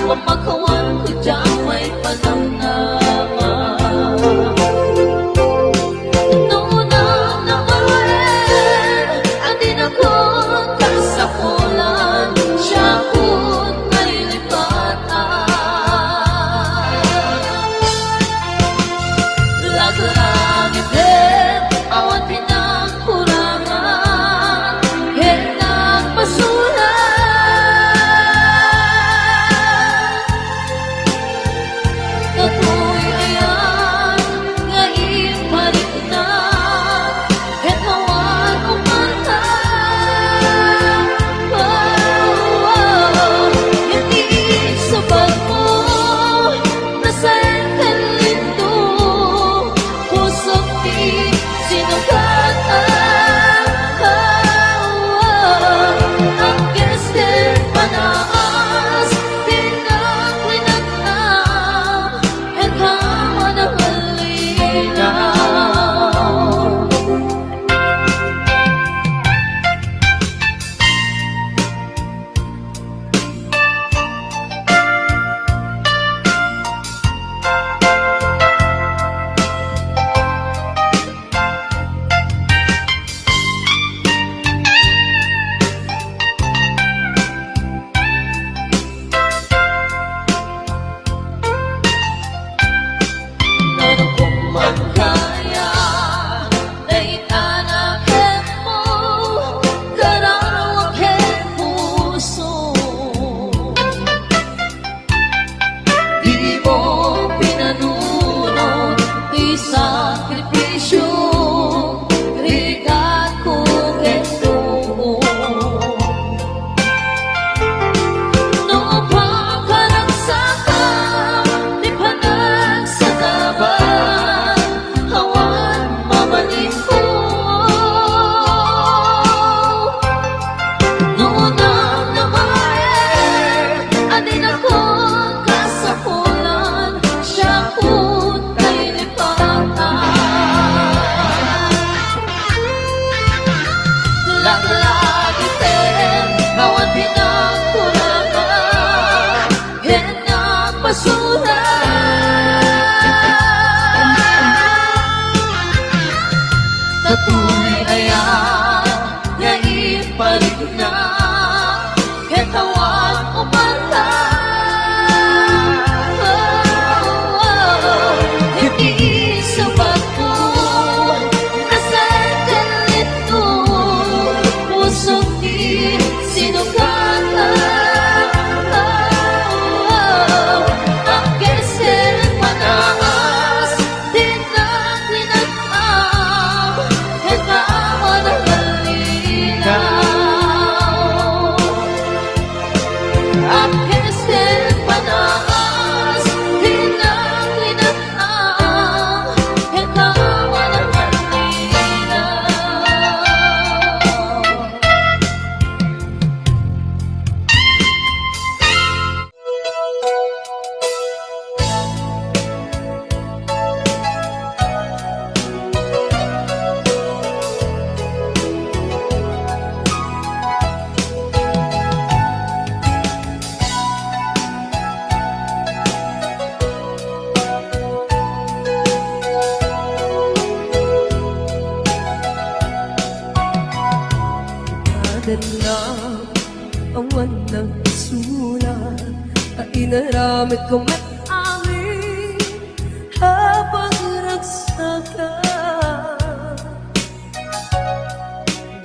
pamakawan ko dyan may panamnaman. Noong unang naman, andin ako kasapulan, siya ko't may lipatan. Lagi-lagi din, awan pinagkurangan, kahit nagpasulan. Ako'y ayan, ngayon palit na, kahit hawan o mata. Hindi sabat mo, nasaan ka lito, pusok di sinugatan. Ang gestel panaas, pinaglinagam, at hawa na halinaw. Nanon kung magkaya, naitanakin mo, kararawakin puso. Di mo pinanunod, isakripisyo, rigat ko ito. Noong pagkaragsaka, di pa nagsataban, hawan mabalik ko. Noong unang naman, andin ako kasapulan, siya ko't may lipatan. Lagi-lagi din, hawan pinagkurangan, kahit nagpasulan. Ako'y ayan, ngayon palit na, kahit hawan o mata. Hindi sabat mo, nasaan ka lito, pusok di sinugatan. Ang gestel panaas, tinaglinagam, kahit hawa na halinaw. Ang gestel panaas, tinaglinagam, kahit hawa na halinaw. na awan ng sulat at inaramid ko met amin habang ragsaka.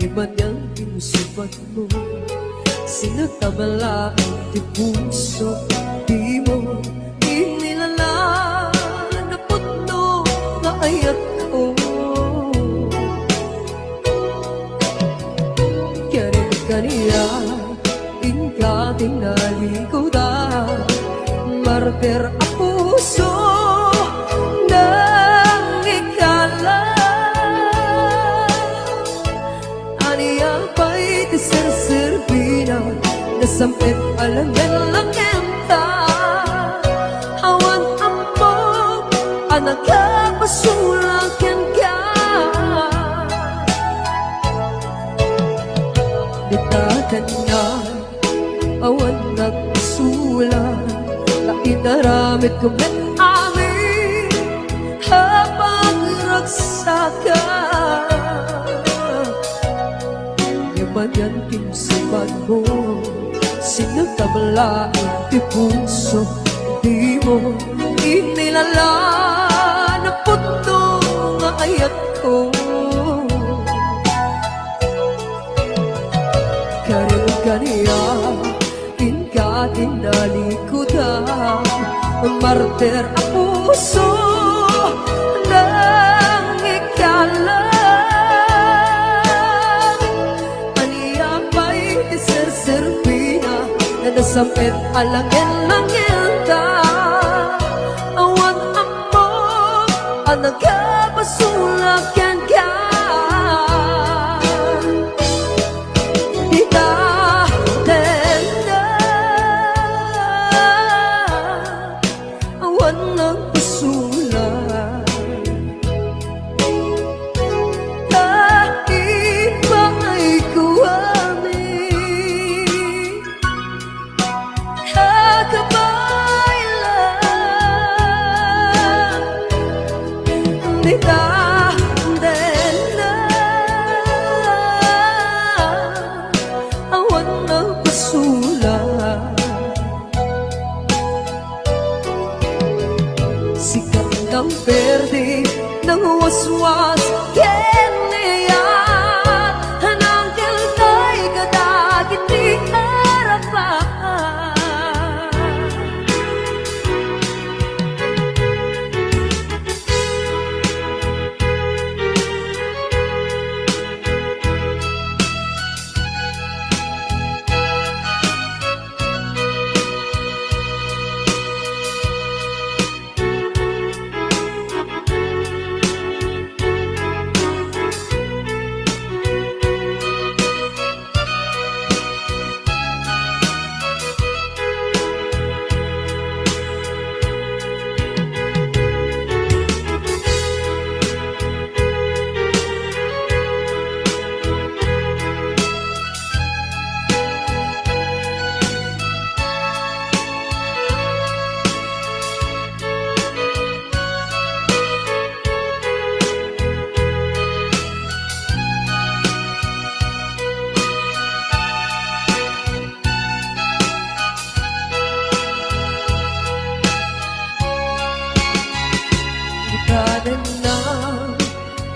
Di ba niyang pinusubat mo, sinagtabala ang tipuso, di mo inilala na putno na ayat ko. Kaniya ingka tinaligo da martir ang puso ng ikala aniya pa'y tiserservina nasampit alamin lang enta awan ammo anak kapasulakan ka. Bitakan na awan nagsulat inaramid ko met amin habang ragsaka. Yaman kinsipan mo, sinatamla ang puso, di mo inilala na puto nga ayat ko. Kaniya, tinalikudan, martir ang puso ng ikalan. Aniya pa'y iserserpina na nasampit alangin-langin ta. Awan amo ang nagkabasulakan ka. Verde ng waswas kenayat hanangkel kay kadagit di harapan.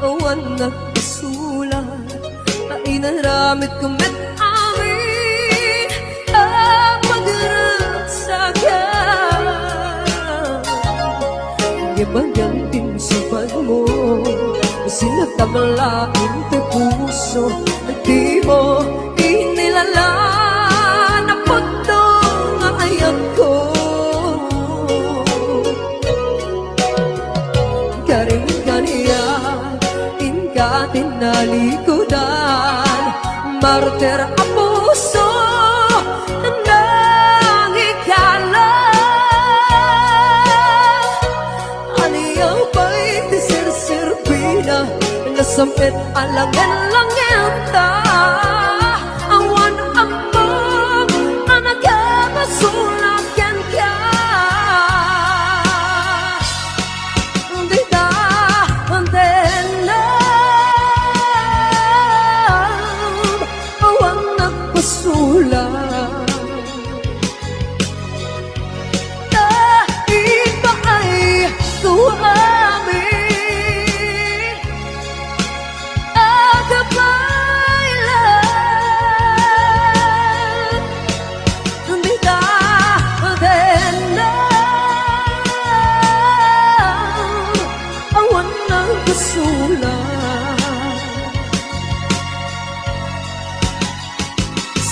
Awan nagpasulat na inaramid ko met amin ang magragsakan. Yaman tinsipan mo, sinatamlaan ka puso, di mo inilala na puto nga ayat ko. Tinalikudan, martir ang puso ng ikalan. Aniyaw ba'y tiserserpina, nasampit alangin-langin ta. Awan ang mong na nagkabasulakan ka. Di na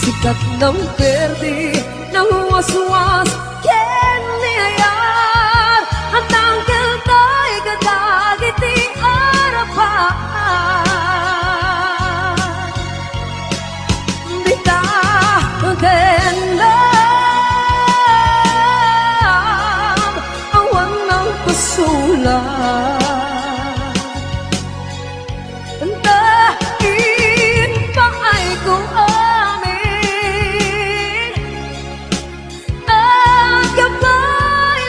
sikat ng verde ng waswas kenayat at tanggal tayo kadagit di harapan. Bitaw awan ng pasulat. Gabay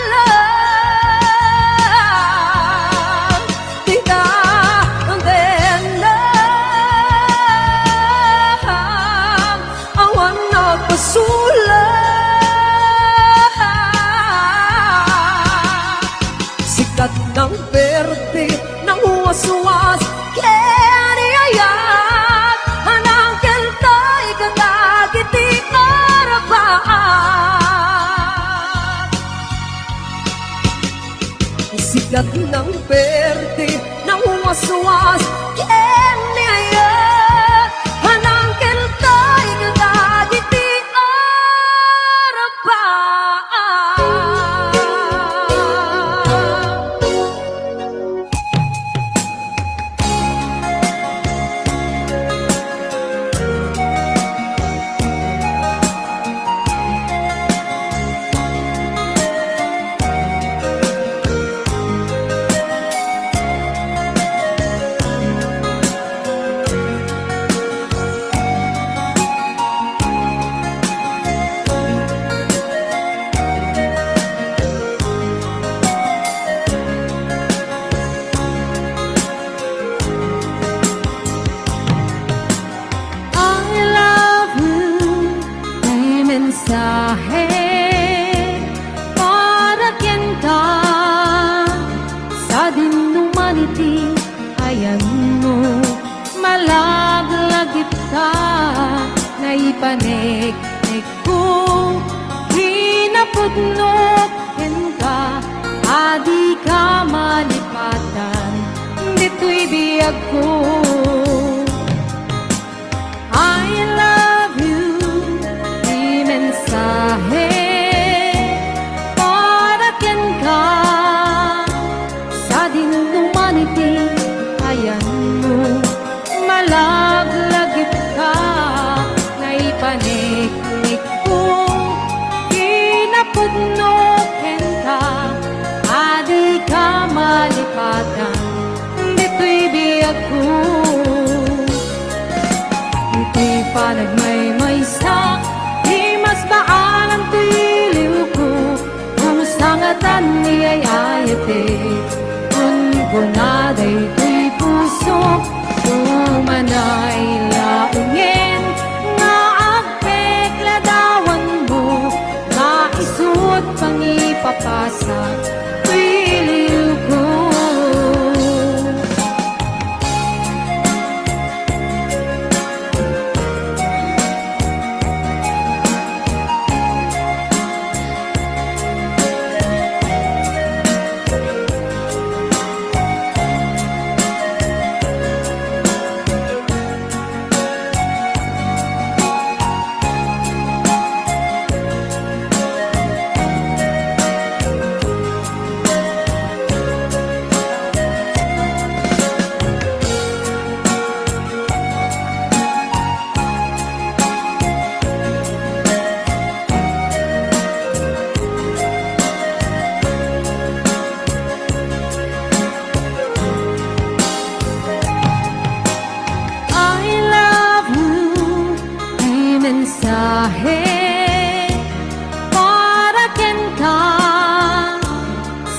bigat ng perte na waswas ken niya hanang keltay kadagiti arapa. Mensahe para ken ka sa din humanity, ayan mo malaglagip ka na ipanek-nek ko hinapudnok ken ka adi ka malipatan dito'y biyag ko. I love you mensahe para ken ka sa din humanity, ayan mo malaglagip ka na ipanik-nik ko hinapudnok ken ka adi ka malipatan dito'y biyag ko. Ito'y panagmaymaysak baalan tiliw ko kung sangatan niya'y ayate kung kunaday tuy puso kumanay laungin nga agpekladawan mo nga isut pangipapasa tiliw ko. Mensahe para ken ka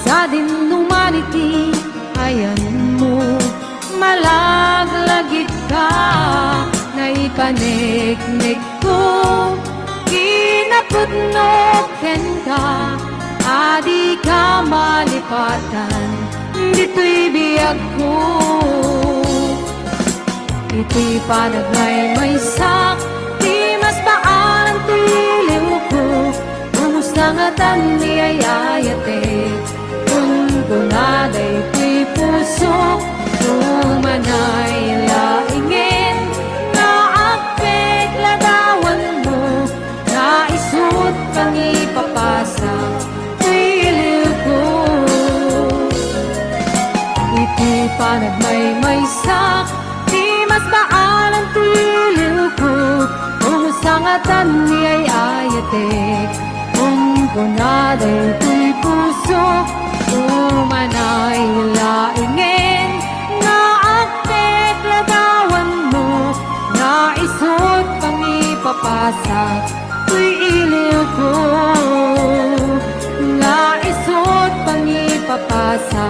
sa din humanity, ayan mo malaglagip ka na ipanek-nek ko kinapudnok ken ka adi ka malipatan dito'y biyag ko. Ito'y panagmaymaysak mas baalan tiliw ko kung sangatan niya'y ayate kung kunaday tuy puso kumanay laingin na agpekladawan mo na isut pangipapasa tiliw ko. Ito'y panagmaymaysak mas baalan tiliw ko kung sangatan niya'y ayate kung kunaday tuy puso kumanay laingin na agpekladawan mo na isut pangipapasa tuy iliw ko na isut pangipapasa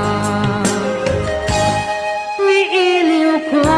tuy iliw ko.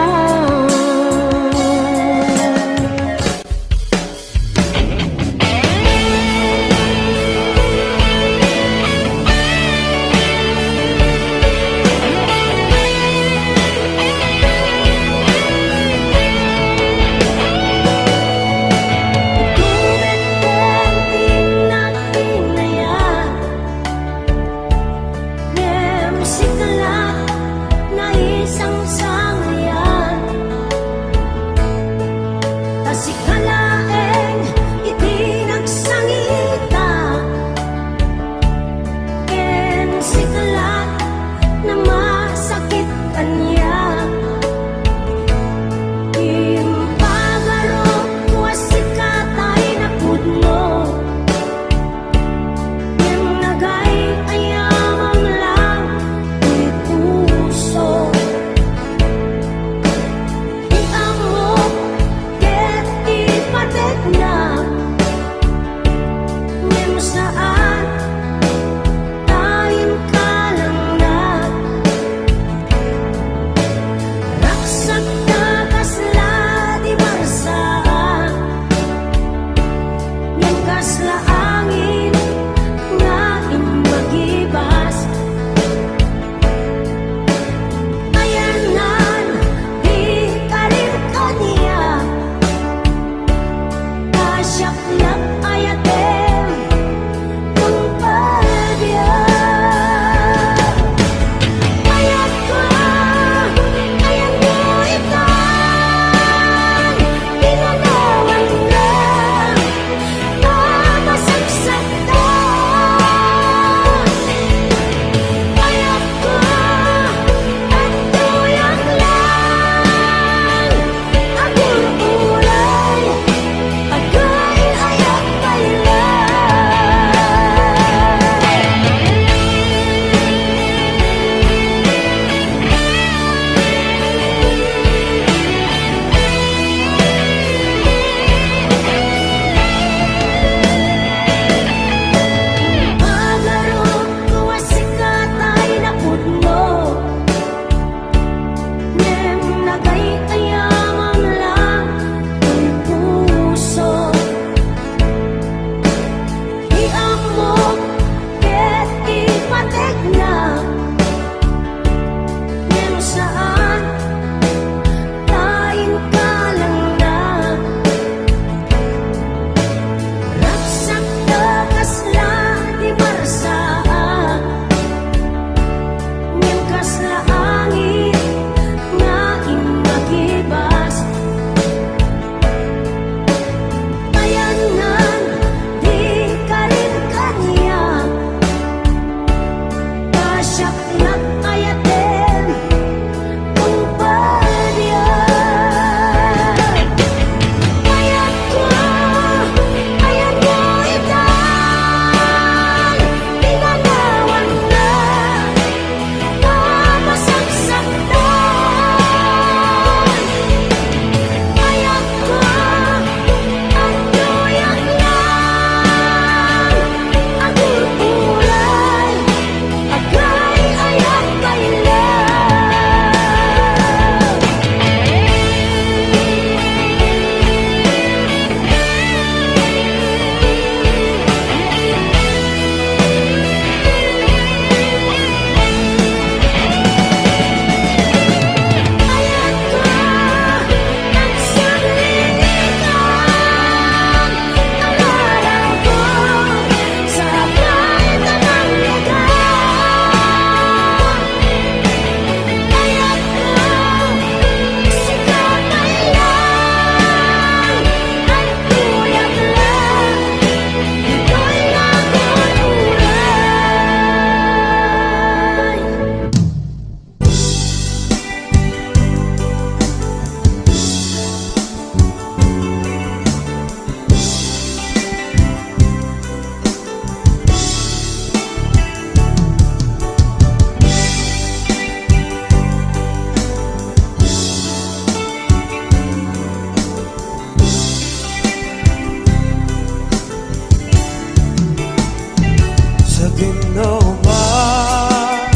naman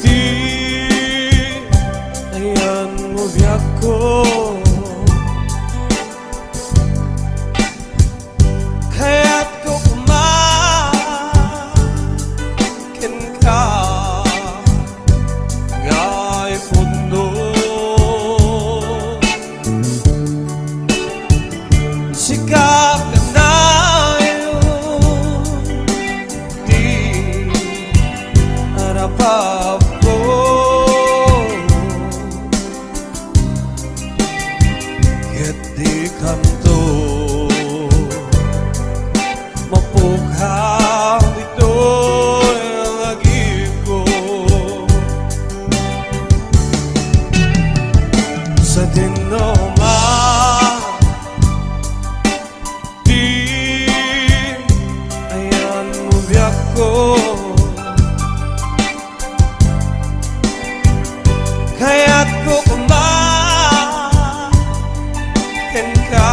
di ayan mo biyak ko. Kaya't ko kumakin ka nga'y puno. Sikap ka na yun, di harapap ko. Kaya't di kanto mapughaw ito'y ang agib ko. Sa dinoma di ayan mo biyak ko. Kaya't ko kumakin ka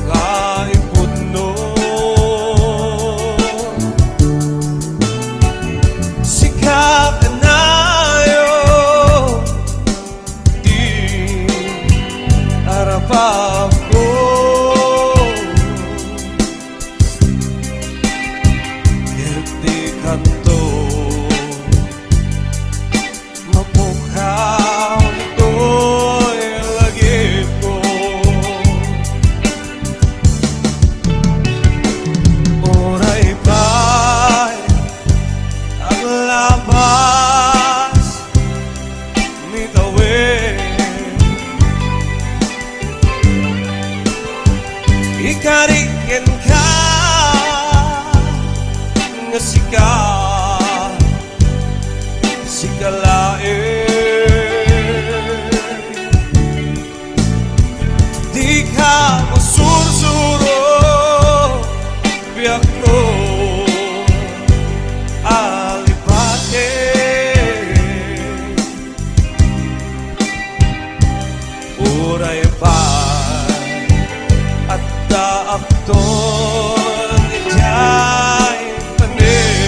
nga'y puno. Sikap ka na yun, di harapap ko. Kaya't di kanto mapughaw ito'y lagip ko. Oray ba'y ang labas mitawid? Ikarikin ka nga sikalain. Di ka masursuro biyak ko alipate. Uray pa at daakton ijay panin.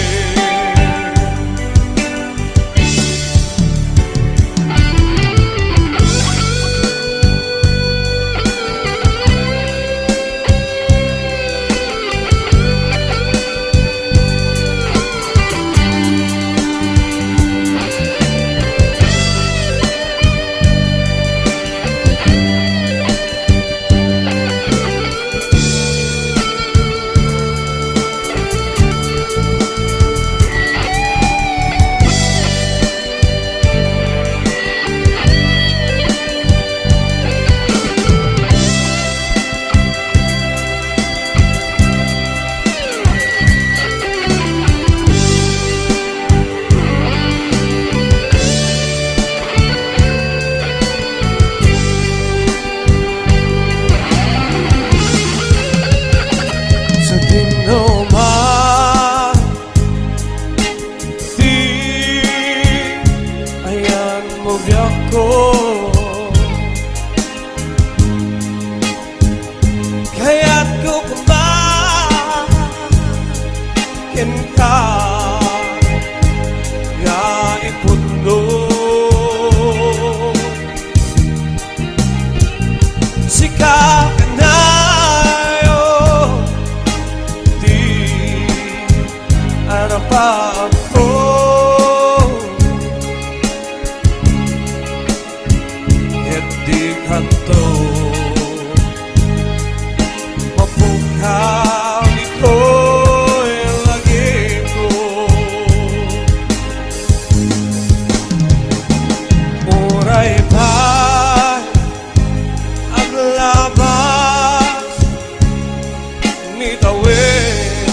Sa dinoma di ayan mo biyak ko. Kaya't ko kumakin ka nga'y puno. Sikap ka na yun, di harapap ko. Kaya't di kanto mapughaw ito'y lagip ko. Oray ba'y ang labas mitawid?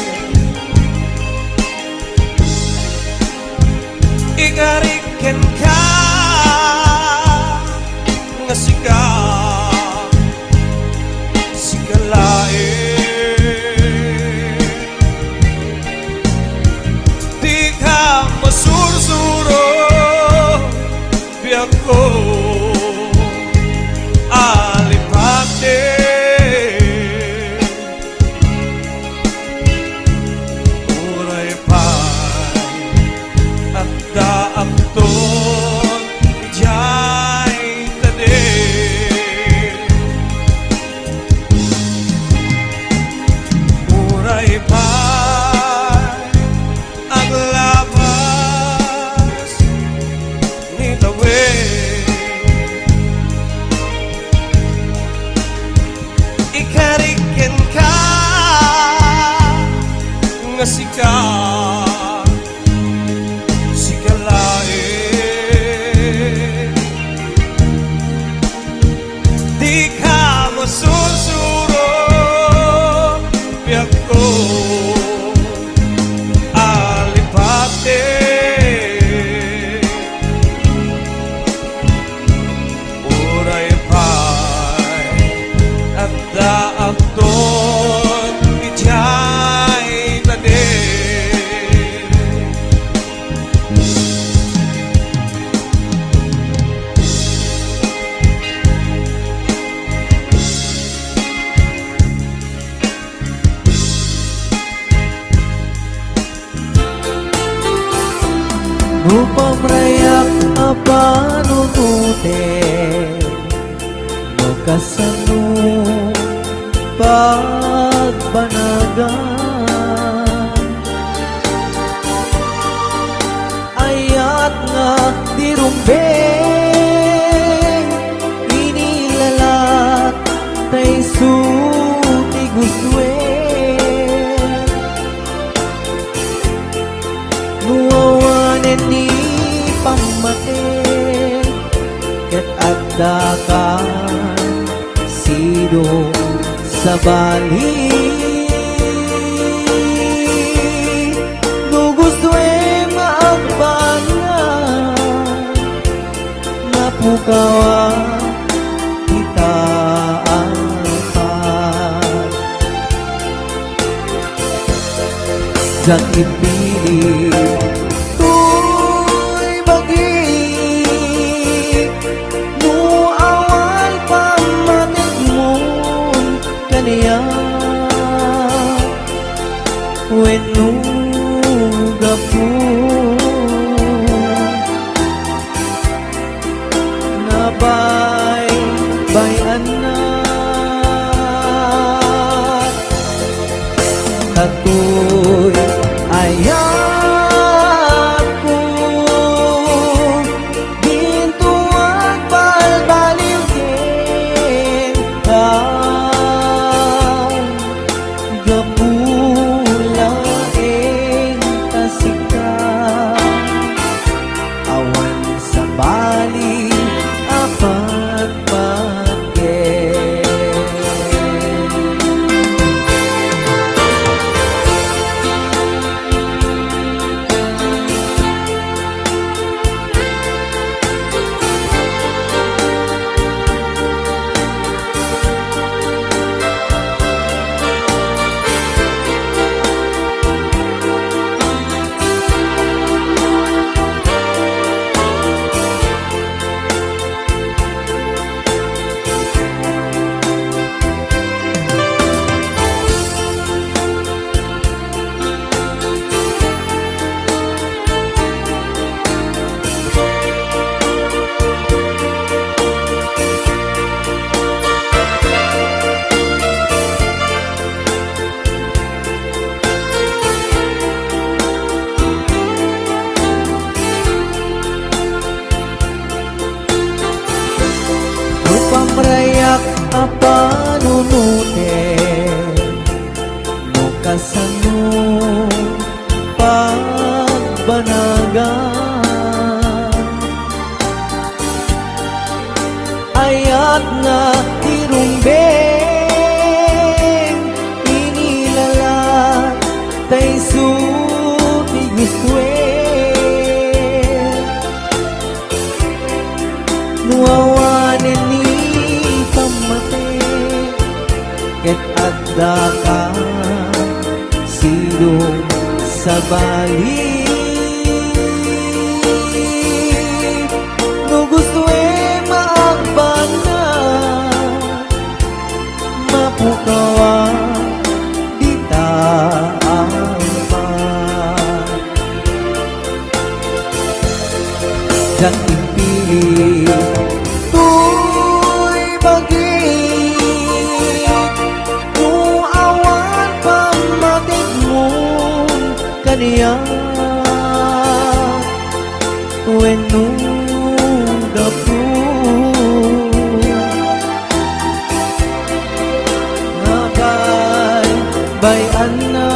kasika si kalae di ka masusuro biyak ko alipate uray pa'y at daakton itiyay tade Upang rayak apanunute no kasano pagbanagan ayat nga dirumbeng inilalat tay suti guswen nuwawanen ni pamaten ket agdakan sidong sa bali no gusto maagbangan nga pukawa kita alpan sa ipilit when nuga po nabay-bayan na katoy ayat ko gintuan balbaliw ken gapulaeng kasika awan sa bali apat pagken pamrayak apanunute no kasano pagbanagan ayat nga tirumbeng inilalat tay suti guswen nuwawanen ni pamaten ket addakan sidong sa bali no gusto maagbangan mapukawa dita alpan jan impili tuy bagit no awan pamatigmon kaniya when nuga po nabay-bayan na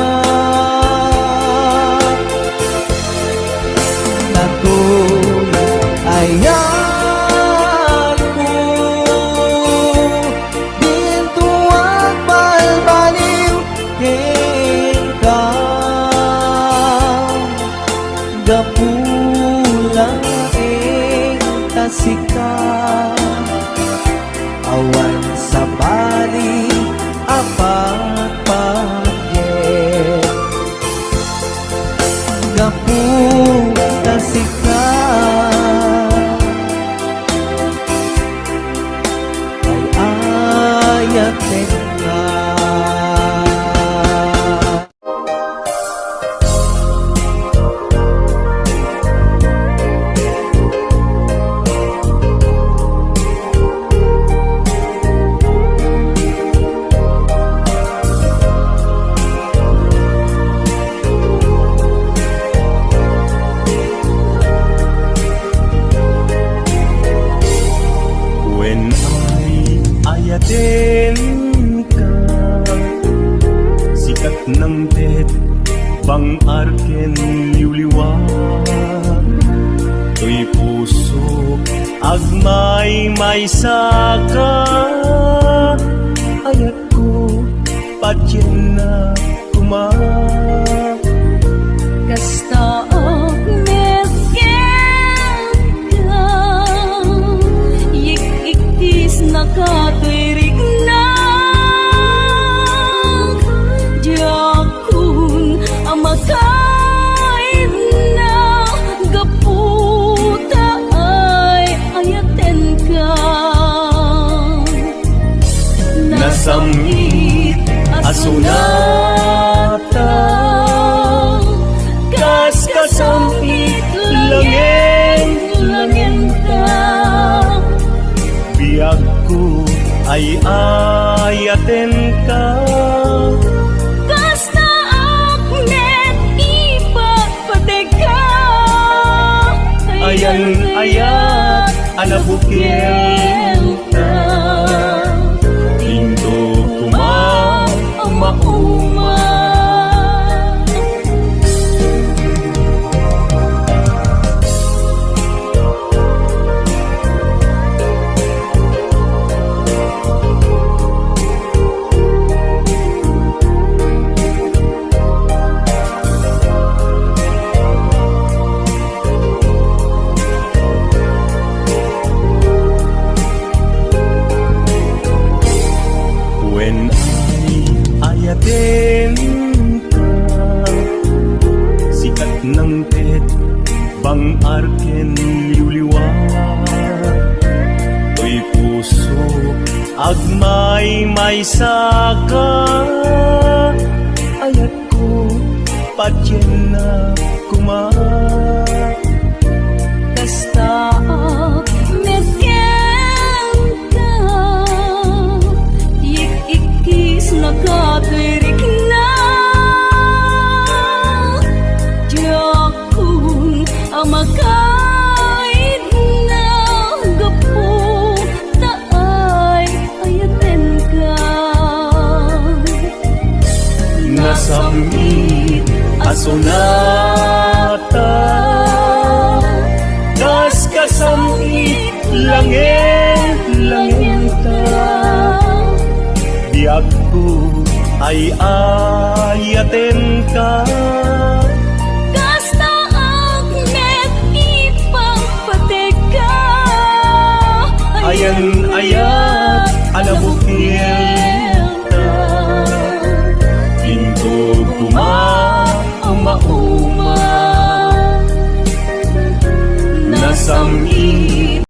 Gapulaing kasika awan sa bali apat pagye Gapulasika ay ayatin ka. When ayatin ka, sikat ng bet, bang arken liwliwag. To'y puso, agmay may saka. Ayat ko, patyan na kumak. Kasta og mesken ka, yik-ikis nakatuirig na. Diyakun amakain na, gaputa ay ayaten ka. Nasamit asunata, kas kasampit langin ka. Biag ko ay ayaten ka. Kasta akmet ipagpadeka. Ayan ayat anabukil ka. Indo kumauma. When ayatin ka, sikat ng tet, bang arken liwliwag. To'y puso, agmay may saka. Ayat ko, patyan na kumak. Kasta mesken ka, yik-ikis nakatuirig na. Diyakun amakain na, gaputa ay ayaten ka. Nasamit asunata, kas kasamit langin ka. Biag ko ay